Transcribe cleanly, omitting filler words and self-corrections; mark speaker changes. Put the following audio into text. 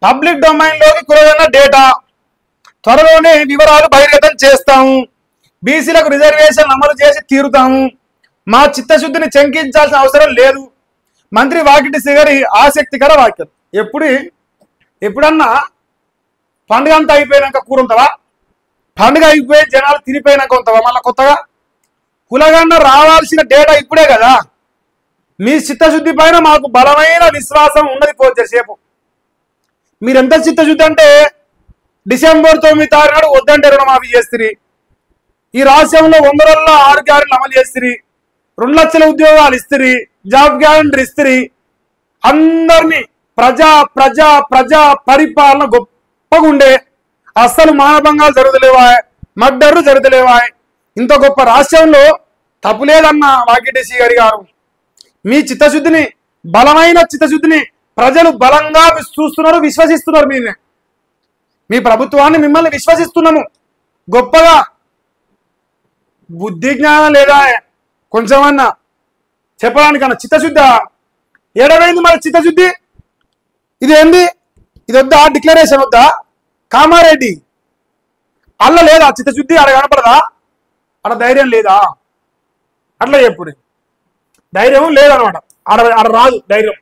Speaker 1: Public డొమైన్లోకి కులగన్న data త్వరలోనే వివరాలు బహిర్గతం చేస్తాము. బీసీలకు రిజర్వేషన్ అమలు చేసి తీరుతాము. మా చిత్తశుద్ధిని శంకించాల్సిన అవసరం లేదు. మంత్రి వాకిటి శ్రీగారి ఆసక్తికర వ్యాఖ్యలు. ఎప్పుడన్నా పండుగ అంతా అయిపోయినాక కూర ఉంటుందా? పండుగ అయిపోయి జనాలు తినిపోయినాక ఉంటుందా? మళ్ళీ కొత్తగా కులగన్న రావాల్సిన డేటా ఇప్పుడే కదా. మీ చిత్తశుద్ధి పైన మాకు బలమైన విశ్వాసం ఉన్నది. కొద్దిసేపు మీరు ఎంత చిత్తశుద్ధి అంటే డిసెంబర్ 9 తారీఖు నాడు వద్దంటే రుణమాఫీ చేస్తుంది. ఈ రాష్ట్రంలో 100 రోజుల్లో 6 గ్యారెంటీలు అమలు చేస్తుంది. 2 లక్షల ఉద్యోగాలు ఇస్తుంది. జాబ్ గ్యారెంటీ ఇస్తుంది. అందరినీ ప్రజా ప్రజా ప్రజా పరిపాలన గొప్పగా ఉండే అస్సలు మానభంగాలు జరుగుతలేవా, మర్డర్లు జరుగుతలేవా? ఇంత గొప్ప రాష్ట్రంలో తప్పులేదన్న వాకిటి శ్రీగారి గారు. మీ చిత్తశుద్ధిని, బలమైన చిత్తశుద్ధిని ప్రజలు బలంగా చూస్తున్నారు, విశ్వసిస్తున్నారు. మీ ప్రభుత్వాన్ని మిమ్మల్ని విశ్వసిస్తున్నాము. గొప్పగా బుద్ధి జ్ఞానం లేదా కొంచెమన్నా చెప్పడానికన్నా? చిత్తశుద్ధి ఏడవైంది మరి చిత్తశుద్ధి? ఇది ఏంది? ఇది వద్దా? డిక్లరేషన్ వద్దా? కామారెడ్డి అల్ల లేదా చిత్తశుద్ధి? ఆడ కనపడదా? ఆడ ధైర్యం లేదా? అట్లా ఎప్పుడు ధైర్యం లేదనమాట. ఆడ రాదు ధైర్యం.